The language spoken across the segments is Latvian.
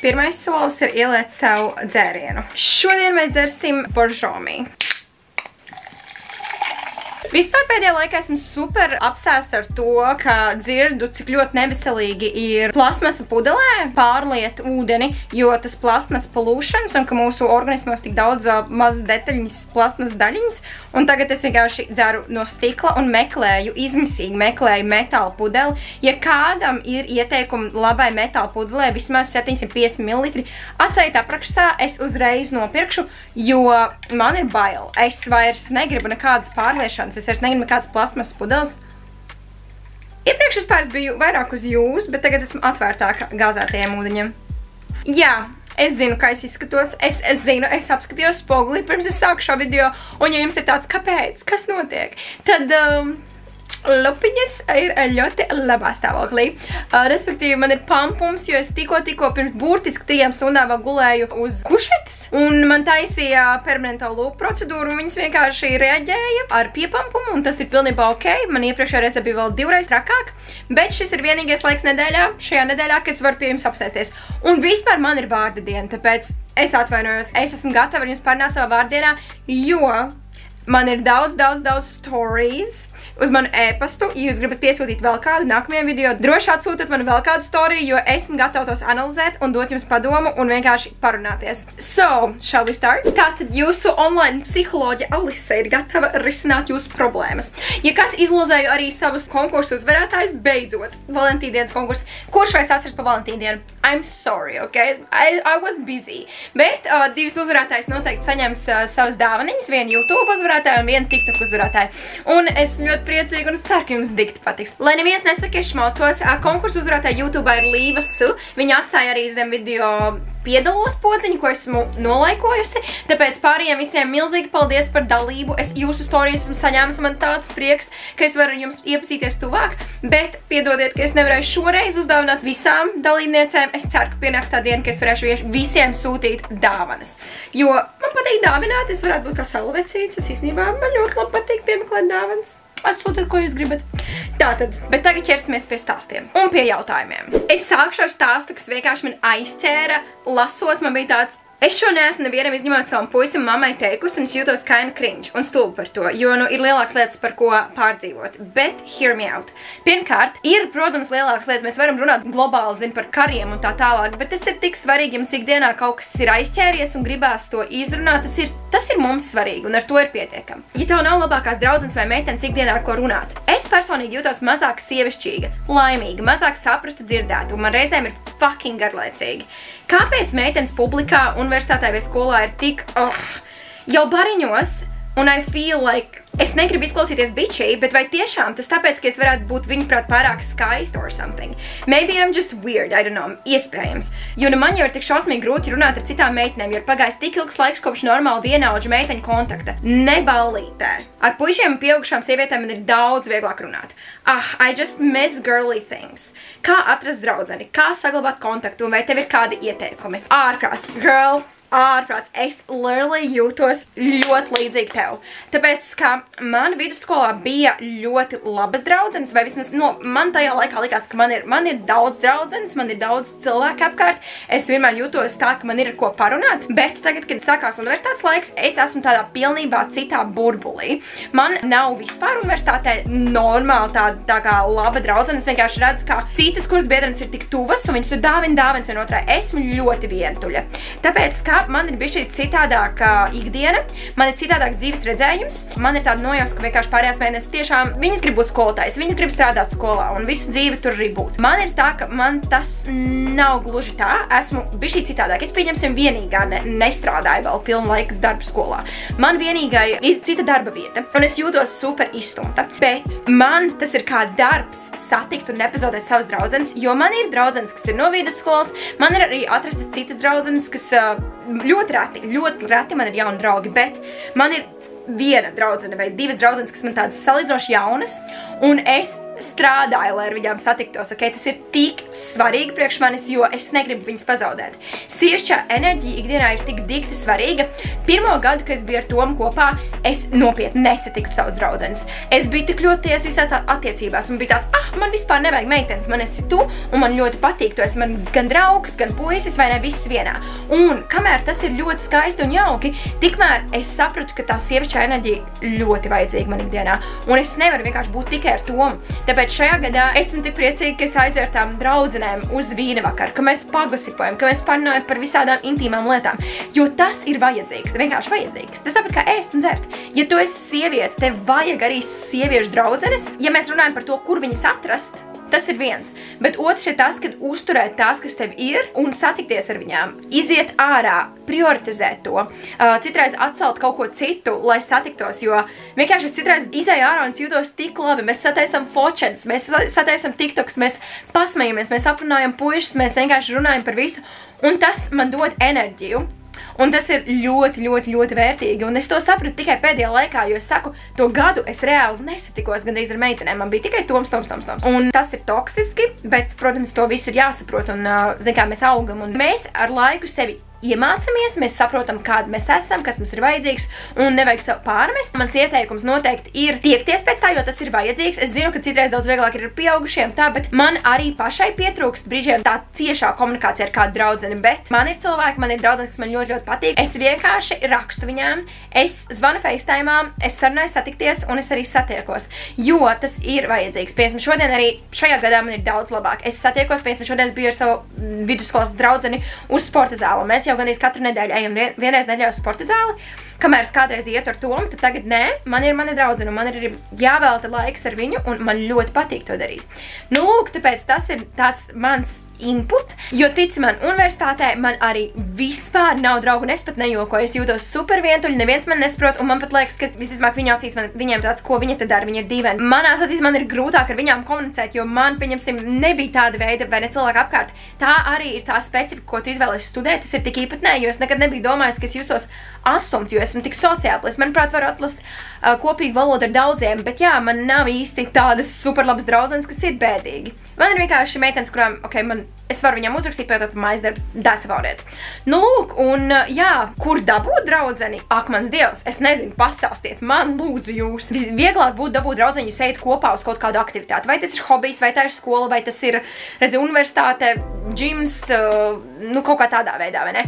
pirmais solis ir ieliet sev dzērienu. Šodien mēs dzersim boržomi. Vispār pēdējā laikā esmu super apsēsta ar to, ka dzirdu, cik ļoti neveselīgi ir plasmasa pudelē pārliet ūdeni, jo tas plasmas pollutions un ka mūsu organismos tik daudz mazas detaļas, plasmas daļiņas. Un tagad es vienkārši dzeru no stikla un meklēju, izmisīgi meklēju metāla pudeli. Ja kādam ir ieteikumi labai metāla pudelē, vismaz 750 ml, atstājiet aprakstā, es uzreiz nopirkšu, jo man ir bail. Es vairs negribu nekādas pārliešanas. Es vairs negribu nekādas plasmas pudeles. Iepriekš vispār biju vairāk uz jūs, bet tagad esmu atvērtāka gāzētajiem ūdeņiem. Jā, es zinu, kā es izskatos. Es zinu, es apskatījos spogulī pirms es sāku šo video. Un ja jums ir tāds, kāpēc? Kas notiek? Tad lupiņas ir ļoti labā stāvoklī. Respektīvi, man ir pampums, jo es tikko pirms burtiski 3 stundām vēl gulēju uz kušetes. Un man taisīja permanento lūpu procedūru, un viņas vienkārši reaģēja ar piepampumu, un tas ir pilnībā ok. Man iepriekšējā reizē bija vēl 2 reizes trakāk, bet šis ir vienīgais laiks nedēļā, šajā nedēļā, kad es varu pie jums apsēties. Un vispār man ir vārda diena, tāpēc es atvainojos, es esmu gatava ar jums parunāt savā vārdienā, jo man ir daudz stories uz manu e-pastu. Ja jūs gribat piesūtīt vēl kādu nākamajam video, droši atsūtat man vēl kādu storiju, jo esmu gatava tos analizēt un dot jums padomu un vienkārši parunāties. So, shall we start? Tātad jūsu online psiholoģija Alise ir gatava risināt jūsu problēmas. Ja kas izlozēju arī savus konkursu uzvarētājus, beidzot, Valentīndienas konkursu. Kurš vai sasars pa Valentīndienu? I'm sorry, okay? I was busy. Bet 2 uzvarētājs noteikti saņems savas dāvaniņas, vienu YouTube uzvarētāju un vienu TikTok uzvarētāju. Un es ļoti priecīgi un es ceru, ka jums dikti patiks. Lai neviens nesaka, es šmaucos, konkursu uzvarētāja YouTube ir Līva Su. Viņa atstāja arī zem video piedalos podziņu, ko esmu nolaikojusi. Tāpēc pārējiem visiem milzīgi paldies par dalību. Es jūsu storijas esmu saņēmusi, man tāds prieks, ka es varu jums iepazīties tuvāk. Bet piedodiet, ka es nevarēju šoreiz uzdāvināt visām dalībniecēm. Es ceru, ka pienāks tā diena, ka es varēšu visiem sūtīt dāvanas. Jo man patīk dāvināt, es varētu būt kā salvecīts. Es īstenībā man ļoti labi patīk piemeklēt dāvanas. Atsūtiet, ko jūs gribat. Tātad, bet tagad ķersimies pie stāstiem un pie jautājumiem. Es sākšu ar stāstu, kas vienkārši man aizķēra. Lasot, man bija tāds, es šo neesmu nevienam izņemot savam puisim mammai teikusi, un es jūtos kinda cringe un stulbi par to, jo ir lielākas lietas, par ko pārdzīvot. Bet hear me out. Pirmkārt, ir, protams, lielākas lietas. Mēs varam runāt globāli, par kariem un tā tālāk, bet tas ir tik svarīgi, ja mums ikdienā kaut kas ir aizķēries un gribās to izrunāt. Tas ir mums svarīgi, un ar to ir pietiekami. Ja tev nav labākās draudzenes vai meitenes ikdienā ar ko runāt, es personīgi jūtos mazāk sievišķīga, laimīga, mazāk saprasta dzirdēta, un man reizēm ir fucking garlaicīgi. Kāpēc meitenes publikā, universitātē vai skolā ir tik, jau bariņos, un I feel like es negribu izklausīties bitchy, bet vai tiešām tas tāpēc, ka es varētu būt viņuprāt pārāk skaista or something? Maybe I'm just weird, I don't know, iespējams. Jo man jau ir tik šausmīgi grūti runāt ar citām meitenēm, jo ir pagājis tik ilgs laiks kopš normāli vienaudžu meiteņu kontakta. Ne ballītē. Ar puišiem un pieaugušām sievietēm man ir daudz vieglāk runāt. I just miss girly things. Kā atrast draudzeni? Kā saglabāt kontaktu? Un vai tev ir kādi ieteikumi? Ārprāts, girl! Ārprāts, es literally jūtos ļoti līdzīgi tev. Tāpēc, ka man vidusskolā bija ļoti labas draudzenes, vai vismaz, man tajā laikā likās, ka man ir daudz draudzenes, man ir daudz cilvēku apkārt. Es vienmēr jūtos tā, ka man ir ar ko parunāt, bet tagad, kad sākās universitātes laiks, es esmu tādā pilnībā citā burbulī. Man nav vispār universitātē normāli tā kā laba draudzene. Es vienkārši redzu, ka citas kuras biedrenes ir tik tuvas, un viņas tu dāvinas vien otrai. Esmu ļoti vientuļa. Tāpēc, ka man ir bišķi citādāka ikdiena, man ir citādāks dzīves redzējums, man ir tāda nojausa, ka vienkārši pārējās mēnesis tiešām viņas grib būt skolotājs, viņas grib strādāt skolā un visu dzīvi tur arī būt. Man ir tā, ka man tas nav gluži tā, esmu bišķi citādāk. Es pieņemsim vienīgā nestrādāju vēl pilnu laiku darbu skolā. Man vienīgai ir cita darba vieta un es jūtos super izstumta, bet man tas ir kā darbs satikt un nepazaudēt savas draudzenes, jo man ir draudzenes, kas ir no vidusskolas, man ir arī atrastas citas draudzenes, kas ļoti reti man ir jauni draugi, bet man ir viena draudzene vai 2 draudzenes, kas man tādas salīdzinoši jaunas, un es strādāju, lai ar viņām satiktos, ok? Tas ir tik svarīgi priekš manis, jo es negribu viņas pazaudēt. Sievišķā enerģija ikdienā ir tik dikti svarīga. Pirmo gadu, kad es biju ar Tomu kopā, es nopietni nesatiktu savus draudzenes. Es biju tik ļoti tajās visā attiecībās un bija tāds, man vispār nevajag meitenes, man esi tu un man ļoti patīk, tu esi man gan draugs, gan puisis vai ne, viss vienā. Un kamēr tas ir ļoti skaisti un jauki, tikmēr es sapratu, ka tā sievišķā enerģija ļoti vajadzīga man ikdienā. Un es nevaru vienkārši būt tikai ar Tomu. Tāpēc šajā gadā esmu tik priecīga, ka es aizēju ar tām draudzenēm uz vīna vakaru, ka mēs pagosipojam, ka mēs parunājam par visādām intīmām lietām. Jo tas ir vajadzīgs, vienkārši vajadzīgs. Tas tāpat kā ēst un dzert. Ja tu esi sieviete, tev vajag arī sieviešu draudzenes. Ja mēs runājam par to, kur viņas atrast, tas ir viens. Bet otrs ir tas, kad uzturēt tās, kas tev ir, un satikties ar viņām. Iziet ārā, prioritizēt to. Citreiz atcelt kaut ko citu, lai satiktos, jo vienkārši es citreiz izēju ārā un es jūtos tik labi. Mēs sataisam fočenes, mēs sataisam tiktoks, mēs pasmejamies, mēs aprunājam puišas, mēs vienkārši runājam par visu. Un tas man dod enerģiju. Un tas ir ļoti, ļoti, ļoti vērtīgi. Un es to sapratu tikai pēdējā laikā, jo es saku, to gadu es reāli nesatikos gandrīz ar meitenēm. Man bija tikai Toms. Un tas ir toksiski, bet, protams, to visu ir jāsaprot. Un, zin kā, mēs augam. Un mēs ar laiku sevi iemācamies, mēs saprotam, kāda mēs esam, kas mums ir vajadzīgs, un nevajag sev pārmest. Mans ieteikums noteikti ir tiekties pēc tā, jo tas ir vajadzīgs. Es zinu, ka citreiz daudz vieglāk ir ar pieaugušiem, tā, bet man arī pašai pietrūkst brīžiem tā ciešā komunikācija ar kādu draudzeni, bet man ir cilvēki, man ir draudzenes, kas man ļoti, ļoti patīk. Es vienkārši rakstu viņām, es zvanu FaceTime'ā, es sarunāju satikties, un es arī satiekos, jo tas ir vajadzīgs. Piemēram, šodien arī šajā gadā man ir daudz labāk. Es satiekos, piemēram, šodien es biju ar savu vidusskolas draudzeni uz sporta zāli. Mēs jau gandrīz katru nedēļu ejam vienreiz nedēļā uz sporta zāli. Kamēr es kādreiz ietu ar Tomu, tad tagad nē, man ir mani draudzene, un man ir jāvelta laiks ar viņu, un man ļoti patīk to darīt. Nu, lūk, tāpēc tas ir tāds mans input, jo tici man, universitātē man arī vispār nav draugu, un es pat nejokoju, es jūtos super vientuļi, neviens man nesaprot, un man pat liekas, ka visticamāk viņu acīs viņiem tāds, ko viņa te dara, viņa ir dīvaini. Manās acīs man ir grūtāk ar viņām komunicēt, jo man, pieņemsim, nebija tāda veida vai ne cilvēka apkārt. Tā arī ir tā specifika, ko tu izvēlies studēt, tas ir tik īpatnē, jo es nekad nebiju domājis, ka es justos atstumt, jo esmu tik sociāli. Es, manuprāt, varu atrast kopīgu valodu ar daudziem, bet jā, man nav īsti tādas superlabas draudzenes, kas ir bēdīgi. Man ir vienkārši meitenes, kurām, es varu viņam uzrakstīt, pēc to mājas darbu, that's about it. Nu, lūk, un jā, kur dabūt draudzeni? Ak, mans Dievs, es nezinu, pastāstiet, man lūdzu jūs. Visvieglāk būtu dabūt draudzeni, jūs ejat kopā uz kaut kādu aktivitāti. Vai tas ir hobijs, vai tā ir skola, vai tas ir, redzi, universitāte, džims, nu, kaut kā tādā veidā, vai ne?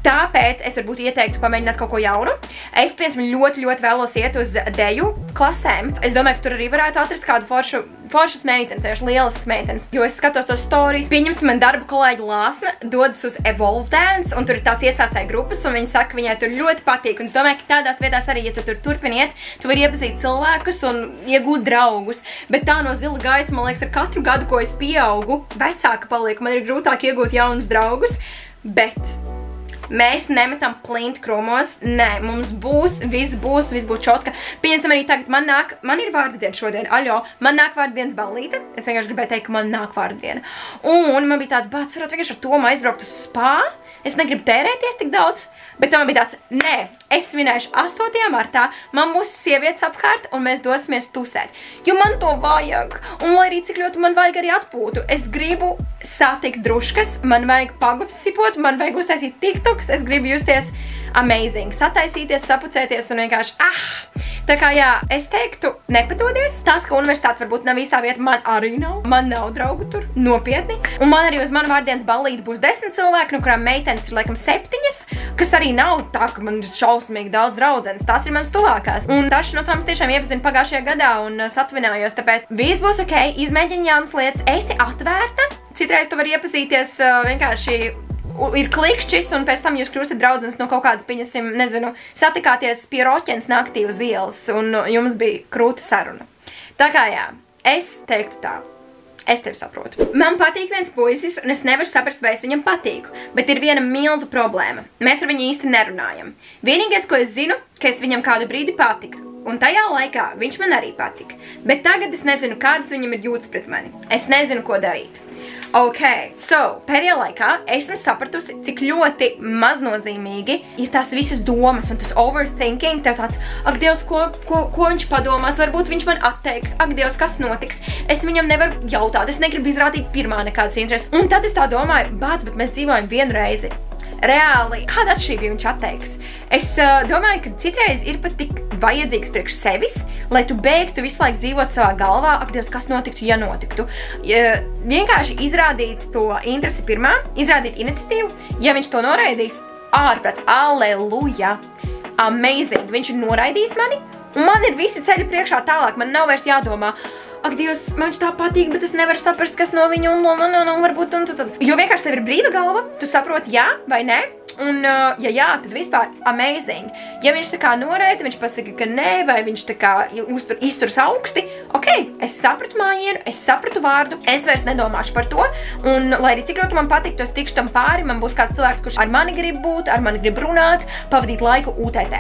Tāpēc es varbūt ieteiktu pamēģināt kaut ko jaunu. Es, piemēram, ļoti, ļoti vēlos iet uz deju klasēm. Es domāju, ka tur arī varētu atrast kādu foršas meitenes, vienkārši lielisks meitenes. Jo es skatos tos stories. Pieņemsim, man darba kolēģi Lāsma dodas uz Evolve Dance, un tur ir tās iesācēja grupas, un viņi saka, ka viņai tur ļoti patīk. Un es domāju, ka tādās vietās arī, ja tu tur turpiniet, tu vari iepazīt cilvēkus un iegūt draugus. Bet tā no zila gaisa, man liekas, ar katru gadu, ko es pieaugu, vecāka palieku, man ir grūtāk iegūt jaunus draugus. Bet mēs nemetam plinti krūmos, nē, mums būs, viss būs čotka. Pieņemsim arī tagad, man ir vārdiena šodien, aļo, man nāk vārdienas ballīte, es vienkārši gribēju teikt, ka man nāk vārdiena. Un man bija tāds bāds, varētu vienkārši ar Tomu aizbraukt uz spā, es negribu tērēties tik daudz, bet man bija tāds, nē, es svinēšu 8. martā, man būs sievietes apkārt, un mēs dosimies tusēt. Jo man to vajag, un lai arī cik ļoti man vajag arī atpūtu, es gribu satikt druškas, man vajag pagupsipot, man vajag uztaisīt tiktoks, es gribu justies amazing, sataisīties, sapucēties un vienkārši, Tā kā jā, es teiktu, nepadodies. Tas, ka universitāte varbūt nav īstā vieta, man arī nav. Man nav draugu tur, nopietni. Un man arī uz manu vārdienas ballīti būs 10 cilvēki, no kurām meitenes ir laikam 7, kas arī nav tā, ka man ir šausmīgi daudz draudzenes. Tās ir manas tuvākās. Un dažas no tām tiešām iepazinu pagājušajā gadā un satvinājos, tāpēc viss būs ok, izmēģini jaunas lietas, esi atvērta. Citreiz tu vari iepazīties vienkārši ir klikšķis, un pēc tam jūs kļūstat draudzenes no kaut kādas, pieņemsim, nezinu, satikāties pie roķenes naktī uz ielas, un jums bija krūta saruna. Tā kā jā, es teiktu tā. Es tevi saprotu. Man patīk viens puisis, un es nevaru saprast, vai es viņam patīku, bet ir viena milzu problēma. Mēs ar viņu īsti nerunājam. Vienīgais, ko es zinu, ka es viņam kādu brīdi patiktu. un tajā laikā viņš man arī patika. Bet tagad es nezinu, kādas viņam ir jūtas pret mani. Es nezinu, ko darīt. Ok, so, pēdējā laikā esmu sapratusi, cik ļoti maznozīmīgi ir tās visas domas un tas overthinking, tev tāds, ak, Dievs, ko viņš padomās, varbūt viņš man atteiks, ak, Dievs, kas notiks, es viņam nevaru jautāt, es negribu izrādīt pirmā nekādas intereses. Un tad es tā domāju, bāc, bet mēs dzīvojam vienu reizi. Reāli, kāda atšķirība viņš atteiks? Es domāju, ka citreiz ir pat tik vajadzīgs priekš sevis, lai tu beigtu visu laiku dzīvot savā galvā, ak, Dievs, kas notiktu, ja notiktu. Vienkārši izrādīt to interesi pirmā, izrādīt iniciatīvu, ja viņš to noraidīs, ārprāts, alleluja, amazing, viņš ir noraidījis mani, un man ir visi ceļi priekšā tālāk, man nav vairs jādomā, ak, Dievs, man viņš tā patīk, bet es nevaru saprast, kas no viņa un varbūt un tad. Jo vienkārši tev ir brīva galva, tu saproti jā vai nē, un ja jā, tad vispār amazing. Ja viņš tā kā noraida, viņš pasaka, ka nē, vai viņš tā kā izturas augsti, ok, es sapratu mājienu, es sapratu vārdu, es vairs nedomāšu par to, un lai arī cik ļoti man patiktu, es tikšu tam pāri, man būs kāds cilvēks, kurš ar mani grib būt, ar mani grib runāt, pavadīt laiku UTT.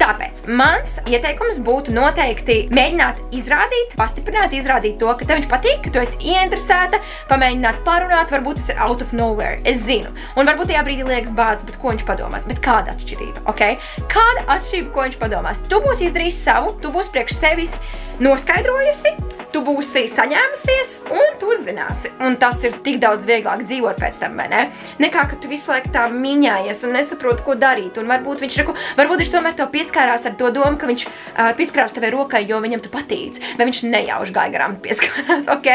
Tāpēc mans ieteikums būtu noteikti mēģināt izrādīt, pastiprināt, izrādīt to, ka tev viņš patīk, ka tu esi ieinteresēta, pamēģināt parunāt, varbūt tas ir out of nowhere, es zinu. Un varbūt tajā brīdī liekas bāds, bet ko viņš padomās, bet kāda atšķirība, ok? Kāda atšķirība, ko viņš padomās? Tu būsi izdarījis savu, tu būsi priekš sevis noskaidrojusi, tu būsi saņēmusies un tu uzzināsi. Un tas ir tik daudz vieglāk dzīvot pēc tam, vai ne? Nekā, ka tu visu laiku tā miņājies un nesaproti, ko darīt. Un varbūt viņš tomēr tev pieskārās ar to domu, ka viņš pieskārās tevai rokai, jo viņam tu patīc. Vai viņš nejauši gāja garām pieskārās, ok?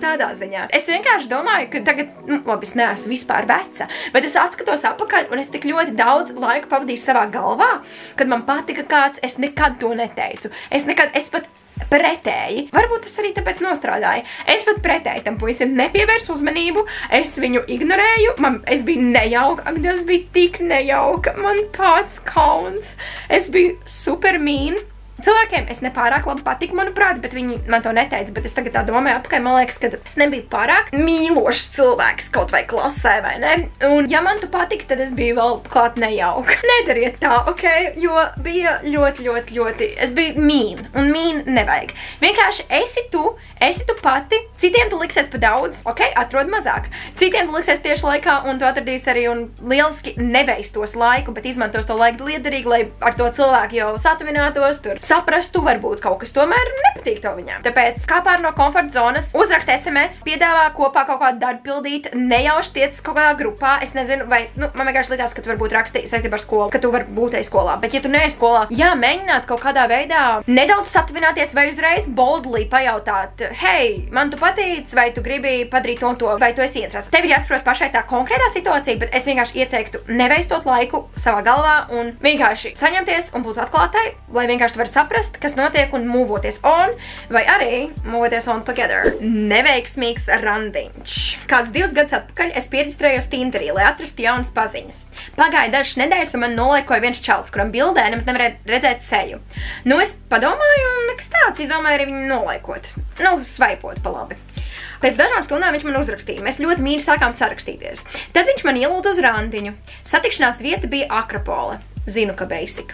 Tādā ziņā. Es vienkārši domāju, ka tagad, labi, es neesmu vispār veca, bet es atskatos apakaļ un es tik ļoti daudz laika pavadīju savā galvā, kad man patika kāds, es nekad to neteicu. Es pat pretēji. Varbūt tas arī tāpēc nostrādāja. Es pat pretēji tam puisim nepievērsu uzmanību, es viņu ignorēju, es biju nejauka, ak, Dievs, bija tik nejauka, man tāds kauns. Es biju super mīn. Cilvēkiem es nepārāk labi patiku, manuprāt, bet viņi man to neteica, bet es tagad tā domāju apakaļ, man liekas, ka es nebiju pārāk mīlošs cilvēks kaut vai klasē, vai ne? Un ja man tu patika, tad es biju vēl klāt nejauka. Nedariet tā, ok? Jo bija ļoti, es biju mīn, un mīn nevajag. Vienkārši esi tu pati, citiem tu liksies pa daudz, ok? Atrod mazāk. Citiem tu liksies tieši laikā, un tu atradīsi arī un lieliski neveistos laiku, bet izmantos to laiku liederīgi, lai ar to cilvēku jau satuvinātos, tur saprastu, varbūt kaut kas tomēr nepatīk tev viņām. Tāpēc kāpā no komforta zonas, uzrakst SMS, piedāvā kopā kaut kādu darbu pildīt, nejauši tiec kaut kādā grupā, es nezinu, vai, man vienkārši likās, ka tu varbūt rakstīji saistībā ar skolu, ka tu vari būt skolā, bet ja tu neesi skolā, jā, mēģināt kaut kādā veidā nedaudz satuvināties vai uzreiz boldly pajautāt, hei, man tu patīc, vai tu gribi padarīt to un to, vai tu esi interesēts. Tev ir jāsaprot pašai tā konkrētā situācija, bet es vienkārši ieteiktu neveistot laiku savā galvā un vienkārši saņemties un būt atklātai, lai vienkārši tu vari saprast, kas notiek un mūvoties on, vai arī mūvoties on together. Neveiksmīgs randiņš. Kāds 2 gadus atpakaļ es pierģistrējos Tinderī, lai atrastu jaunas paziņas. Pagāja dažas nedēļas un man nolaikoja viens čalis, kuram bildē nemaz nevarēja redzēt seju. Nu, es padomāju un nekas tāds, izdomāju arī viņu nolaikot. Nu, svaipot pa labi. Pēc dažām stundām viņš man uzrakstīja. Mēs ļoti mīļi sākām sarakstīties. Tad viņš man ielūdza uz randiņu. Satikšanās vieta bija Akropole. Zinu, ka basic.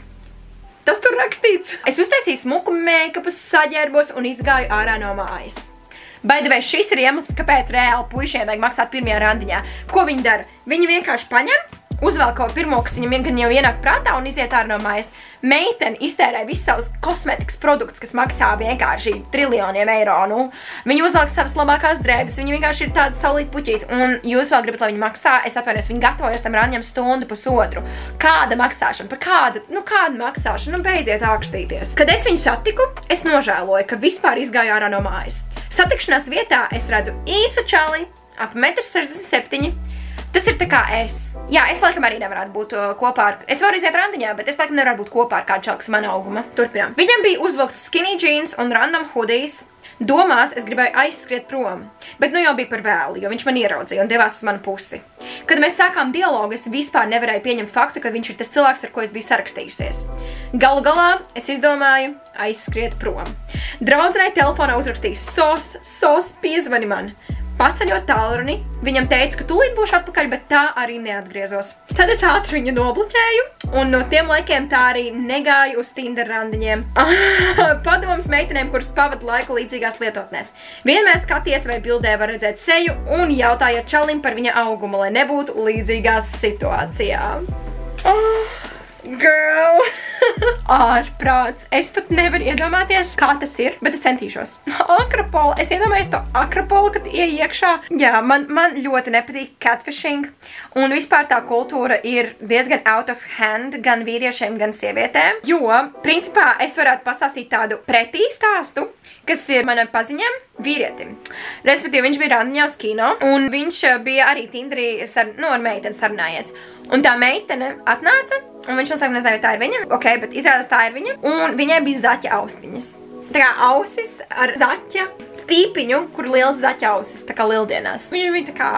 Tas tur rakstīts. Es uztaisīju smuku meikapus, saģērbos un izgāju ārā no mājas. By the way, šis ir iemesls, kāpēc reāli puišiem vajag maksāt pirmajā randiņā. Ko viņi dara? Viņi vienkārši paņem, uzvelk kaut pirmo, kas viņam jau ienāk prātā un iziet ārā no mājas. Meitene iztērē visus savus kosmetikas produktus, kas maksā vienkārši triljoniem eiro. Nu, viņi uzvelk savas labākās drēbes, viņi vienkārši ir tāda salīta puķīta. Un jūs vēl gribat, lai viņi maksā, es atvainojos, viņi gatavojas tam randiņam stundu, pusotru. Kāda maksāšana? Par kāda maksāšana? Nu, beidziet ākstīties. Kad es viņu satiku, es nožēloju, ka vispār izgāju ārā no mājas. Satikšanās vietā es redzu īsu čali, ap 1,67 m. Tas ir tā kā es. Jā, es laikam arī nevarētu būt kopā ar... Es varu iziet randiņā, bet es laikam nevarētu būt kopā ar kādu čalu, kas man auguma. Turpinām. Viņam bija uzvilkts skinny jeans un random hoodies. Domās, es gribēju aizskriet prom. Bet nu jau bija par vēlu, jo viņš man ieraudzīja un devās uz manu pusi. Kad mēs sākām dialogu, es vispār nevarēju pieņemt faktu, ka viņš ir tas cilvēks, ar ko es biju sarakstījusies. Galu galā es izdomāju aizskriet prom. Draudzenei telefonā uzrakstīju sos, piezvani man. paceļot tālruni, viņam teica, ka tūlīt būšu atpakaļ, bet tā arī neatgriezos. Tad es ātri viņu nobloķēju, un no tiem laikiem tā arī negāju uz Tinder randiņiem. Padoms meitenēm, kuras pavada laiku līdzīgās lietotnēs. Vienmēr skaties vai bildē var redzēt seju un jautājiet čalim par viņa augumu, lai nebūtu līdzīgās situācijā. Girl! Ārprāts. Es pat nevaru iedomāties, kā tas ir, bet es centīšos. Akropola. Es iedomājos to akropolu, kad iekšā. Jā, man ļoti nepatīk catfishing. Un vispār tā kultūra ir diezgan out of hand gan vīriešiem, gan sievietēm. Jo, principā, es varētu pastāstīt tādu pretī stāstu, kas ir manam paziņam vīrietim. Respektīvi, viņš bija randiņā uz kino, un viņš bija arī Tinderī ar meiteni sarunājies. Un tā meitene atnāca, un viņš saka, nezinu, vai tā ir viņa. Ok, bet izrādās tā ir viņa. Un viņai bija zaķa austiņas. Tā kā ausis ar zaķa stīpiņu, kur liels zaķa ausis, tā kā lieldienās. Viņš bija tā kā,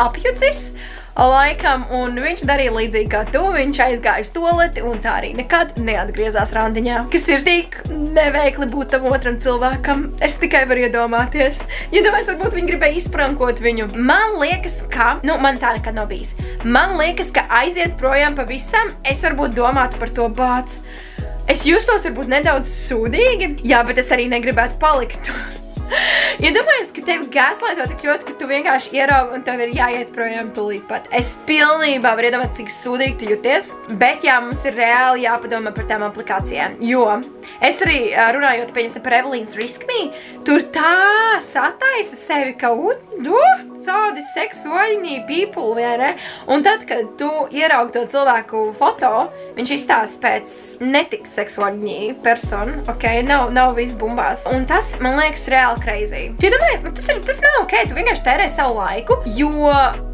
apjucis laikam, un viņš darīja līdzīgi kā tu. Viņš aizgāja uz toleti, un tā arī nekad neatgriezās randiņā. Kas ir tik neveikli būt tam otram cilvēkam. Es tikai varu iedomāties. Iedomājies, varbūt viņi gribēja izprankot viņu. Man liekas, ka, man tā nekad nav bijis. Man liekas, ka aiziet projām pavisam, es varbūt domātu par to bāc. Es justos varbūt nedaudz sūdīgi, jā, bet es arī negribētu palikt. Iedomājies, ka tevi gāzlaido tik ļoti, ka tu vienkārši ieraugi un tev ir jāiet projām tūlīt pat. Es pilnībā varu iedomāt, cik sūdīgi tu jūties, bet jā, mums ir reāli jāpadomā par tām aplikācijām, jo es arī runājot, pieņemsim, par Evelīnas Risk Me, tur tā sataisa sevi, ka tādi seksuāļņī people, vai ne? Un tad, kad tu ieraugi to cilvēku foto, viņš izstāsta pēc netik seksuāļņī personu, ok? Nav viss bumbās. Un tas, man liekas, reāli crazy. Tu iedomājies, tas nav ok, tu vienkārši tērē savu laiku, jo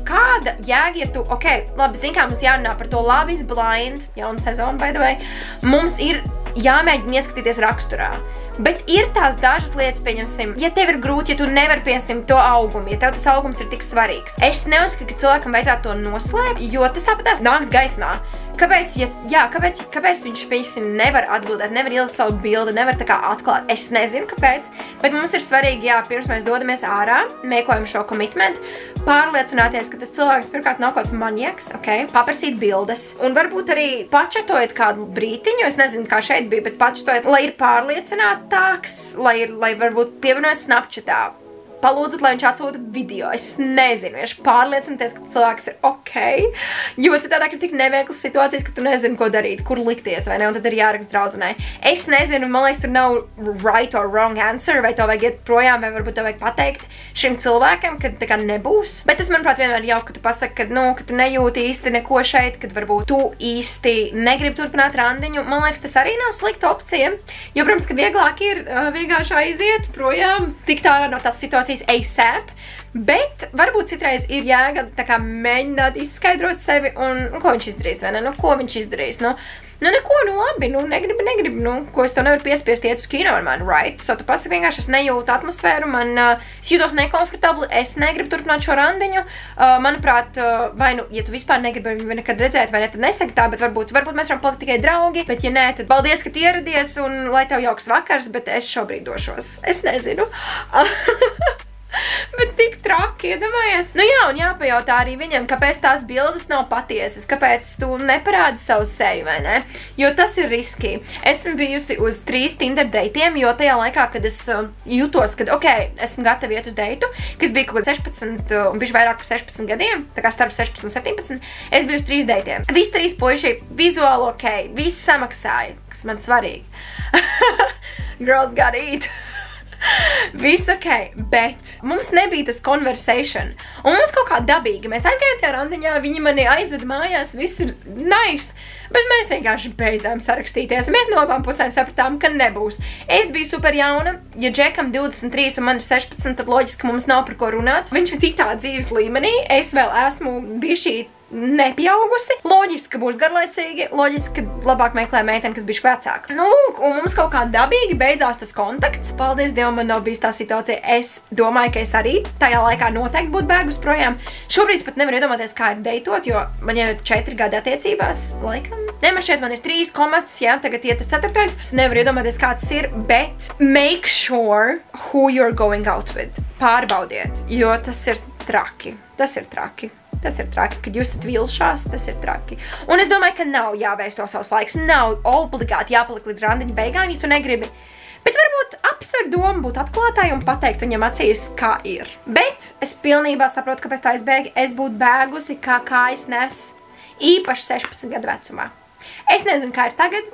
kāda jēga, ja tu, ok, labi, zin kā mums jārunā par to Love is Blind, jauna sezona, by the way, mums ir jāmēģina ieskatīties raksturā. Bet ir tās dažas lietas, pieņemsim, ja tev ir grūti, ja tu nevar pieņemsim to augumu, ja tev tas augums ir tik svarīgs. Es neuzskatu, ka cilvēkam vajadzētu to noslēpt, jo tas tāpatās nāks gaismā. Kāpēc viņš, pieņemsim, nevar atbildēt, nevar ielikt savu bildi, nevar tā kā atklāt? Es nezinu, kāpēc, bet mums ir svarīgi, jā, pirms mēs dodamies ārā, meklējam šo komitmentu, pārliecināties, ka tas cilvēks pirmkārt nav kāds manieks, ok, paprasīt bildes. Un varbūt arī pačatojiet kādu brītiņu, es nezinu, kā šeit bija, bet pačatojiet, lai ir pārliecinātāks, lai varbūt pievienojat Snapchatā. Palūdzat, lai viņš atsūta video. Es nezinu, vienkārši pārliecināties, ka cilvēks ir ok, jo citādāk ir tik neveiklas situācijas, ka tu nezini, ko darīt, kur likties, vai ne, un tad ir jāraksta draudzenei. Es nezinu, man liekas, tur nav right or wrong answer, vai tev vajag iet projām, vai varbūt tev vajag pateikt šim cilvēkam, ka tā kā nebūs. Bet tas, manuprāt, vienmēr jau, ka tu pasaki, ka tu nejūti īsti neko šeit, kad varbūt tu īsti negribi turpināt randiņu. Man liekas, tas arī nav slikta opcija, jo, protams, ka vieglāk ir vienkārši aiziet projām, tikt ārā no tās situācijas ASAP, bet varbūt citreiz ir jēga tā kā mēģināt izskaidrot sevi un ko viņš izdarīs, vai ne? Ko viņš izdarīs? Neko, labi, negribu, ko es tev nevaru piespiest iet uz kino ar mani, right? So tu pasaki vienkārši, es nejūtu atmosfēru, es jūtos nekomfortabli, es negribu turpināt šo randiņu. Manuprāt, vai ja tu vispār negribi viņu nekad redzēt, vai ne, tad nesaki tā, bet varbūt mēs varam palikt tikai draugi, bet ja nē, tad paldies, ka tu ieradies un lai tev jauks vakars, bet es šobrīd došos. Es nezinu. Bet tik traki, iedomājies. Jā, un jāpajautā arī viņam, kāpēc tās bildes nav patiesas, kāpēc tu neparādi savu seju, vai ne? Jo tas ir riski. Esmu bijusi uz 3 Tinder deitiem, jo tajā laikā, kad es jūtos, kad, ok, esmu gatava iet uz deitu, kas bija kaut 16 un bišķi vairāk par 16 gadiem, tā kā starp 16 un 17, es biju uz 3 deitiem. Visi 3 puiši vizuāli ok, visi samaksāja, kas man svarīgi. Girls gotta eat. Viss ok, bet mums nebija tas conversation. Un mums kaut kā dabīgi. Mēs aizgājām tajā randiņā, viņi mani aizveda mājās, viss ir nice. Bet mēs vienkārši beidzām sarakstīties. Mēs no abām pusēm sapratām, ka nebūs. Es biju super jauna. Ja Džekam 23 un man ir 16, tad loģiski mums nav par ko runāt. Viņš ir citā dzīves līmenī. Es vēl esmu bišķī nepieaugusi. Loģiski, ka būs garlaicīgi, loģiski, ka labāk meklē meiteni, kas bišķi vecāka. Nu, lūk, un mums kaut kā dabīgi beidzās tas kontakts. Paldies Dievam, man nav bijis tā situācija. Es domāju, ka es arī tajā laikā noteikti būtu bēgus projām. Šobrīd pat nevaru iedomāties, kā ir deitot, jo man jau ir 4 gadi attiecībās, laikam. Ne, man šeit man ir 3 komats, jā, tagad iet tas 4. Es nevaru iedomāties, kā tas ir, bet make sure who you're going out with. Pārbaudiet, jo tas ir traki. Tas ir traki. Tas ir traki, kad jūs esat vilšās, tas ir traki. Un es domāju, ka nav jāvērst to savs laiks, nav obligāti jāpalikt līdz randiņa beigām, ja tu negribi. Bet varbūt apsver domu būt atklātai un pateikt viņam acīs, kā ir. Bet es pilnībā saprotu, kāpēc tā aizbēgi. Es būtu bēgusi, kā kājas nes, īpaši 16 gadu vecumā. Es nezinu, kā ir tagad.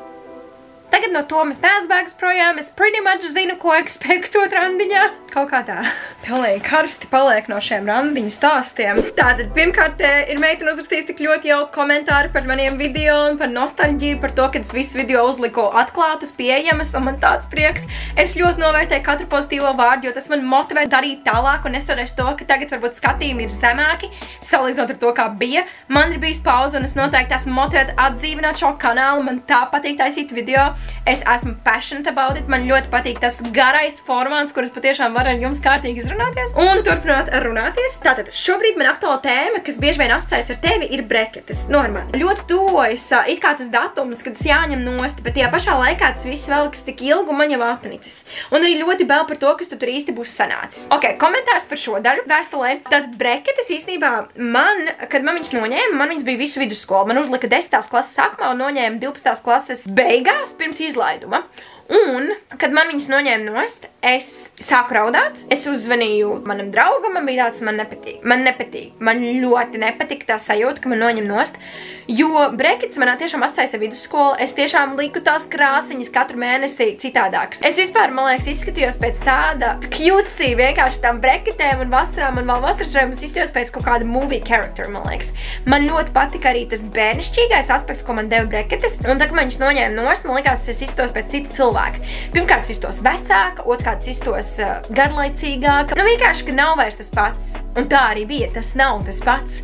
Tagad no to mēs neesbēgas projām, es pretty much zinu, ko ekspektot randiņā. Kaut kā tā. Pilnīgi karsti paliek no šiem randiņu stāstiem. Tātad, pirmkārt, ir meitene uzrakstījis tik ļoti jauki komentāri par maniem video un par nostalģiju, par to, ka es visu video uzliku atklātus, pieejamas, un man tāds prieks. Es ļoti novērtēju katru pozitīvo vārdu, jo tas man motivē darīt tālāk, un neskatoties to, ka tagad varbūt skatījumi ir zemāki, salīdzinot ar to, kā bija. Man ir bijis pauze, un es noteikti esmu motivēta atdzīvināt šo kanālu, man tā patīk taisīt video. Es esmu passionate about it, man ļoti patīk tas garais formāts, kuras patiešām var ar jums kārtīgi izrunāties un turpināt runāties. Tātad, šobrīd man aktuāla tēma, kas bieži vien asociējas ar tevi, ir breketes. Normāli. Ļoti tuvojas, it kā tas datums, kad tas jāņem nost, bet tajā pašā laikā tas viss velkas tik ilgi un man jau apnicis. Un arī ļoti bail par to, kas tu tur īsti būs sanācis. Ok, komentārs par šo daļu vēstulē. Tātad breketes īstenībā kad man viņas noņēma, man viņas bija visu vidusskolu. Man uzlika 10. klases sākumā un noņēma 12. klases beigās pirms izlaiduma. Un, kad man viņas noņēma nost, es sāku raudāt. Es uzzvanīju manam draugam, man bija tāds, man nepatīk. Man ļoti nepatīk tā sajūta, ka man noņem nost. Jo brekets manā tiešām asociējas ar vidusskolu. Es tiešām liku tās krāsiņas katru mēnesi citādākas. Es vispār, man liekas, izskatījos pēc tāda cutesy, vienkārši tām breketēm un vasarām un vēl vasaras rēmas izskatījos pēc kaut kāda movie character, man liekas. Man ļoti patika arī tas bērnišķīgais aspekts, ko man deva breketes. Un tā, ka man viņas noņēma nost, man likās, es izskatos pēc cita cilvēka. Pirmkārt, es iztos vecāka, otrkārt, es iztos garlaicīgāka. Nu, vienkārši, ka nav vairs tas pats. Un tā arī bija, tas nav tas pats,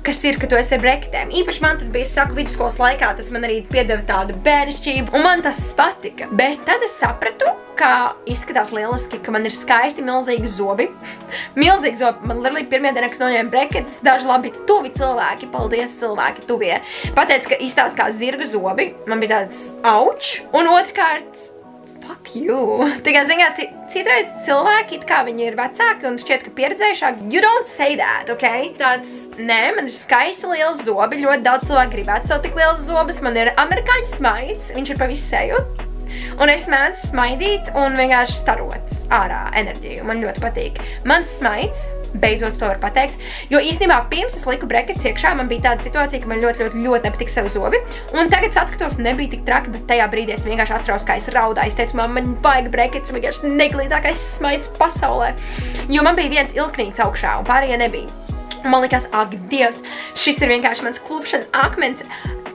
kas ir, ka tu esi ar breketēm. Īpaši man tas bija, es saku, vidusskolas laikā, tas man arī piedeva tādu bērnišķību, un man tas patika. Bet tad es sapratu, ka izskatās lieliski, ka man ir skaisti milzīgi zobi. Milzīgi zobi. Man literally pirmajā dienā, kas noņēma breketes, daži labi tuvi cilvēki, paldies cilvēki tuvie, pateica, ka izstāsta kā zirga zobi. Man bija tāds auč. Un otrkārt, fuck you. Tikai, ziniet, citreiz cilvēki, it kā viņi ir vecāki un šķiet, ka pieredzējušāki. You don't say that, ok? Tāds, nē, man ir skaisti liels zobi, ļoti daudz cilvēku gribētu savu tik liels zobas. Man ir amerikāņu smaids, viņš ir pa visu seju. Un es mēdzu smaidīt un vienkārši starot ārā enerģiju. Man ļoti patīk. Mans smaids, beidzot to var pateikt, jo īstenībā pirms es liku brekets iekšā, man bija tāda situācija, ka man ļoti nepatika savu zobi. Un tagad atskatos, nebija tik traki, bet tajā brīdī es vienkārši atceros, kā es raudāju. Es teicu, man vajag brekets, vienkārši neglītākais smaids pasaulē. Jo man bija viens ilknīts augšā un pārējie nebija. Man likās, ak, Dievs, šis ir vienkārši mans klupšana akmens.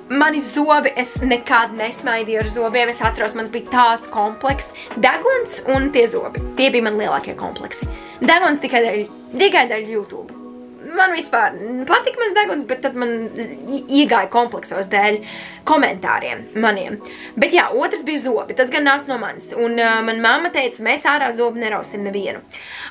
Mani zobi, es nekad nesmaidīju ar zobiem, es atceros, man bija tāds kompleks. Deguns un tie zobi, tie bija man lielākie kompleksi. Deguns tikai dēļ YouTube. Man vispār patika mans deguns, bet tad man iegāja kompleksos dēļ komentāriem maniem. Bet jā, otrs bija zobi, tas gan nāca no manis. Un man mamma teica, mēs ārā zobu nerausim nevienu.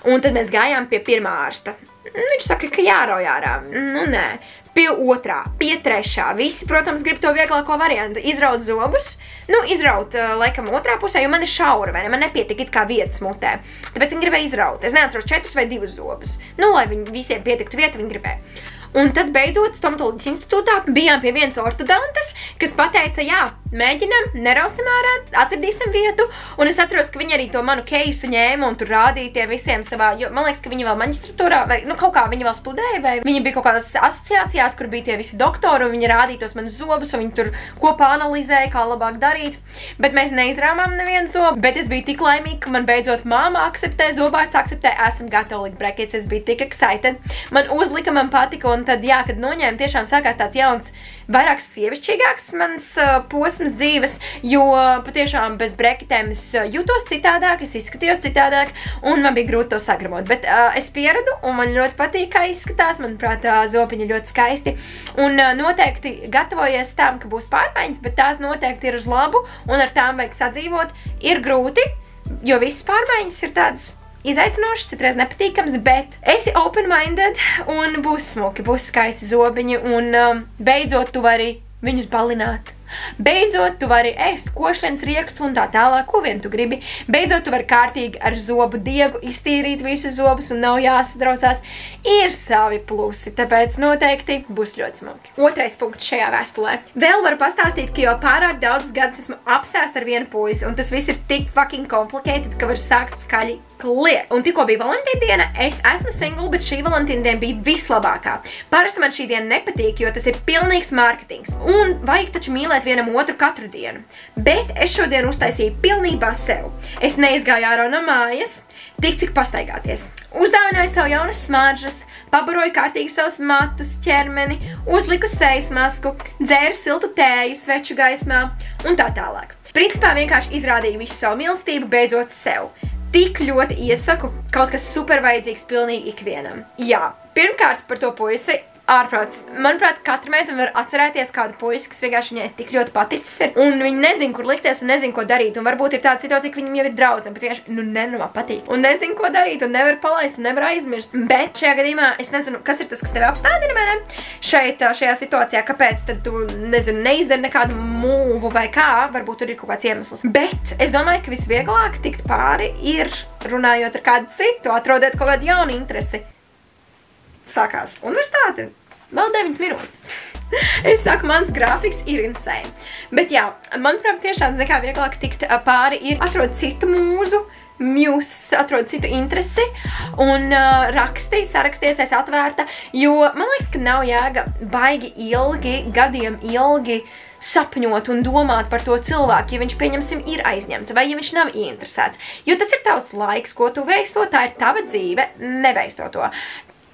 Un tad mēs gājām pie pirmā ārsta. Viņš saka, ka jārauj ārā. Nu, nē. Pie otrā, pie trešā. Visi, protams, grib to vieglāko variantu. Izraut zobus. Nu, izraut, laikam, otrā pusē, jo man ir šaura, vai ne? Man nepietika it kā vietas mutē. Tāpēc viņi gribēja izraut. Es neatceros 4 vai 2 zobus. Nu, lai viņi visiem pietiktu vieta, viņi gribēja. Un tad beidzot stomatoloģijas institūtā bijām pie vienas ortodontes, kas pateica, jā, mēģinam, nerausim ārā, atradīsim vietu. Un es atceros, ka viņi arī to manu keisu ņēma un tur rādīja tiem visiem savā, jo man liekas, ka viņi vēl maģistratūrā, vai nu kaut kā viņi vēl studēja, vai viņi bija kaut kādās asociācijās, kur bija tie visi doktori, un viņi rādīja tos manus zobus, un viņi tur kopā analizēja, kā labāk darīt. Bet mēs neizrāmām nevienu zobu, bet es biju tik laimīga, ka man beidzot māma akceptē, zobārsts akceptē, esam gatavi likt brekets, es biju tik excited. Man uzlika, man patika, un tad, jā, kad noņēma, tiešām sākās tāds jauns, vairāk sievišķīgāks mans posms posms dzīves, jo patiešām bez breketēm es jūtos citādāk, es izskatījos citādāk, un man bija grūti to sagramot. Bet es pieradu, un man ļoti patīk, kā izskatās. Manuprāt, zopiņi ļoti skaisti. Un noteikti gatavojies tam, ka būs pārmaiņas, bet tās noteikti ir uz labu, un ar tām vajag sadzīvot. Ir grūti, jo visas pārmaiņas ir tādas izaicinošas, citreiz nepatīkams, bet esi open-minded un būs smuki, būs skaisti zobiņi un beidzot tu vari viņus balināt. Beidzot, tu vari ēst košļens, riekstu un tā tālāk, ko vien tu gribi. Beidzot, tu vari kārtīgi ar zobu diegu iztīrīt visus zobus un nav jāsadraucās. Ir savi plusi, tāpēc noteikti būs ļoti smuki. Otrais punkts šajā vēstulē. Vēl varu pastāstīt, ka jau pārāk daudzus gadus esmu apsēst ar vienu puisi, un tas viss ir tik fucking complicated, ka var sākt skaļi kliegt. Un tikko bija Valentīna diena, es esmu single, bet šī Valentīna diena bija vislabākā. Parasti man šī diena nepatīk, jo tas ir pilnīgs mārketings. Un vajag taču mīlēt vienam otru katru dienu. Bet es šodien uztaisīju pilnībā sev. Es neizgāju ārā no mājas, tik cik pastaigāties. Uzdāvināju savu jaunas smaržas, pabaroju kārtīgi savus matus, ķermeni, uzliku sejas masku, dzēru siltu tēju sveču gaismā un tā tālāk. Principā vienkārši izrādīju visu savu mīlestību, beidzot sev. Tik ļoti iesaku, kaut kas super vajadzīgs pilnīgi ikvienam. Jā, pirmkārt par to puisi. Ārprāts. Manuprāt, katra meitene var atcerēties kādu puisi, kas vienkārši viņai tik ļoti paticis ir. Un viņi nezin, kur likties un nezin, ko darīt. Un varbūt ir tāda situācija, ka viņam jau ir draudzene, bet vienkārši, nenormāli patīk. Un nezin, ko darīt, un nevar palaist, un nevar aizmirst. Bet šajā gadījumā es nezinu, kas ir tas, kas tevi apstādina, vai ne? Šajā situācijā, kāpēc tad tu, nezinu, neizdari nekādu mūvu vai kā, varbūt tur ir kaut kāds iemesls. Bet es domāju, ka visvieglāk tikt pāri ir runājot ar kādu citu, atrodēt kaut kādu jaunu interesi. Sākās universitāte, vēl 9 minūtes. Es saku, mans grafiks ir insane. Bet jā, manuprāt, tiešām nekā vieglāk tikt pāri ir atrod citu mūzu, atrod citu interesi un saraksties, es atvērta, jo man liekas, ka nav jēga baigi ilgi, gadiem ilgi sapņot un domāt par to cilvēku, ja viņš, pieņemsim, ir aizņemts, vai ja viņš nav ieinteresēts. Jo tas ir tavs laiks, ko tu veisto, tā ir tava dzīve, neveisto to.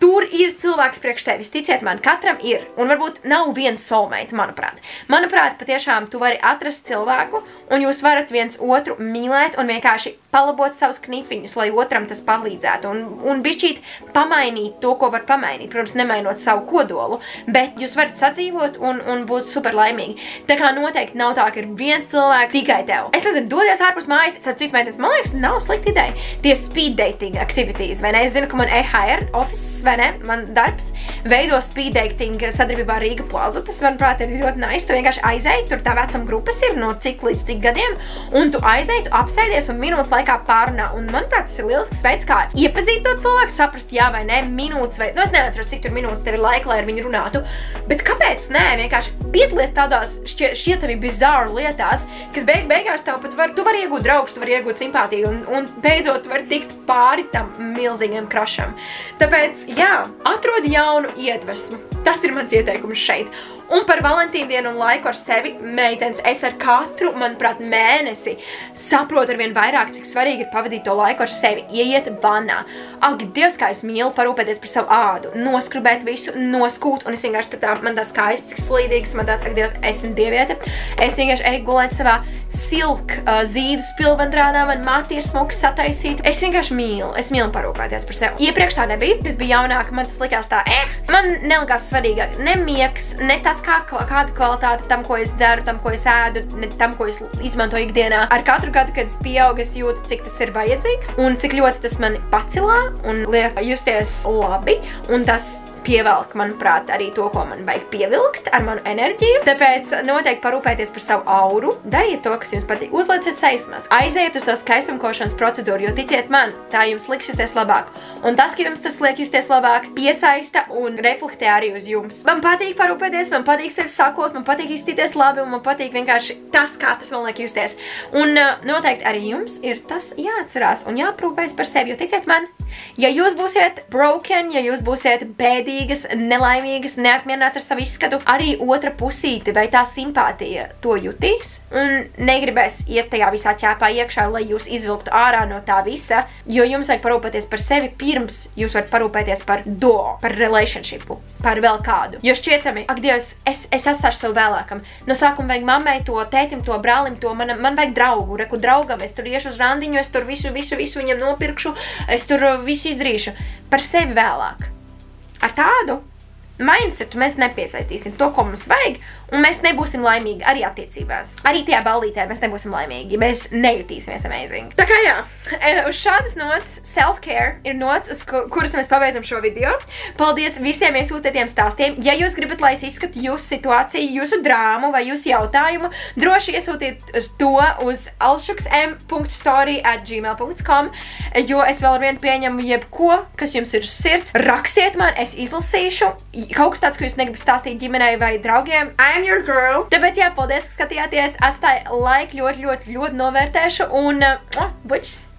Tur ir cilvēks priekš tevis, ticiet man, katram ir, un varbūt nav viens soulmates, manuprāt. Manuprāt, patiešām tu vari atrast cilvēku, un jūs varat viens otru mīlēt un vienkārši palabot savus knifiņus, lai otram tas palīdzētu, un bišķīt pamainīt to, ko var pamainīt, protams, nemainot savu kodolu, bet jūs varat sadzīvot un būt super laimīgi. Tā kā noteikti nav tā, ka ir viens cilvēks tikai tev. Es nezinu, dodies ārpus mājas, starp citu meitenes, man liekas, nav slikta ideja. Tie speed dating activities, vai ne? Es zinu, ka man EHR office, vai ne? Man darbs veido speed dating sadarbībā ar Rīga Plazu. Tas, manuprāt, ir ļoti nice. Tu vienkārši aizēji, tur tā vecuma grupas ir no cik līdz cik gadiem, un tu aizēji, tu apsēdies un minūtes laikā pārunā. Un, manuprāt, tas ir lielisks veids, kā iepazīt to cilvēku, saprast, jā vai nē, minūtes vai... es neatceros, cik tur minūtes tev ir laika, lai ar viņu runātu. Bet kāpēc nē? Vienkārši piedalies tādās šķietami bizarru lietās, kas beigās tev pat tu vari iegūt draugus, tu vari iegūt simpātiju un beidzot tu vari tikt pāri tam milzīgiem krašam. Tāpēc, jā, atrod jaunu iedvesmu. Tas ir mans ieteikums šeit. Un par Valentīna dienu un laiku ar sevi, meitenes, es ar katru, manuprāt, mēnesi saprotu arvien vairāk, cik svarīgi ir pavadīt to laiku ar sevi, ieiet vannā. Ak, Dievs, kā es mīlu parūpēties par savu ādu, noskrubēt visu, noskūt, un es vienkārši man tā skaisti slīdīgs, man tāds, ak, Dievs, esmu dieviete. Es vienkārši eju gulēt savā silk zīves pilvendrānā, man mati ir smuki sataisīta. Es vienkārši mīlu parūpēties par sevi. Iepriekš tā nebija, es biju jaunāka, man tas likās tā, man nelikās svarīgāk, ne miegs, ne tas, kāda kvalitāte tam, ko es dzeru, tam, ko es ēdu, tam, ko es izmantoju ikdienā. Ar katru gadu, kad es pieaugu, es jūtu, cik tas ir vajadzīgs un cik ļoti tas mani pacilā un liek justies labi, un tas pievelk, manuprāt, arī to, ko man vajag pievilkt ar manu enerģiju. Tāpēc noteikti parūpēties par savu auru, dariet to, kas jums patīk, uzlieciet sejas masku, aiziet uz to skaistumkošanas procedūru, jo ticiet man, tā jums liks justies labāk. Un tas, ka jums tas liek justies labāk, piesaista un reflektē arī uz jums. Man patīk parūpēties, man patīk sevi sakot, man patīk izstīties labi un man patīk vienkārši tas, kā tas man liek justies. Un noteikti arī jums ir tas jāatcerās un jāprūpēs par sevi, jo ticiet man, Ja jūs būsiet broken, ja jūs būsiet bēdīgas, nelaimīgas, neapmierināts ar savu izskatu, arī otra pusīte vai tā simpātija to jutīs un negribēs iet tajā visā ķēpā iekšā, lai jūs izvilktu ārā no tā visa, jo jums vajag parūpēties par sevi pirms jūs varat parūpēties par par relationshipu, par vēl kādu. Jo šķietami, ak Dievs, es atstāšu sev vēlākam. No sākuma vajag mammai to, tētim to, brālim to, man vajag draugu, reku draugam, es tur iešu uz randiņu, es tur visu viņam nopirkšu, es tur visu izdarīšu. Par sevi vēlāk. Ar tādu mindsetu mēs nepiesaistīsim to, ko mums vajag, un mēs nebūsim laimīgi arī attiecībās. Arī tajā ballītē mēs nebūsim laimīgi, mēs nejutīsimies amazing. Tā kā jā, uz šādas nots, self-care ir nots, uz kuras mēs pabeidzam šo video. Paldies visiem iesūtītiem stāstiem. Ja jūs gribat, lai es izskatu jūsu situāciju, jūsu drāmu vai jūsu jautājumu, droši iesūtiet to uz alšuksm.story@gmail.com, jo es vēl arvien pieņemu jebko, kas jums ir sirds. Rakstiet man, es izlasīšu. Kaut kas tāds, ko jūs negribat stāstīt ģimenei vai draugiem. I'm your girl. Tāpēc jā, paldies, ka skatījāties. Atstāj like, ļoti novērtēšu un bučs!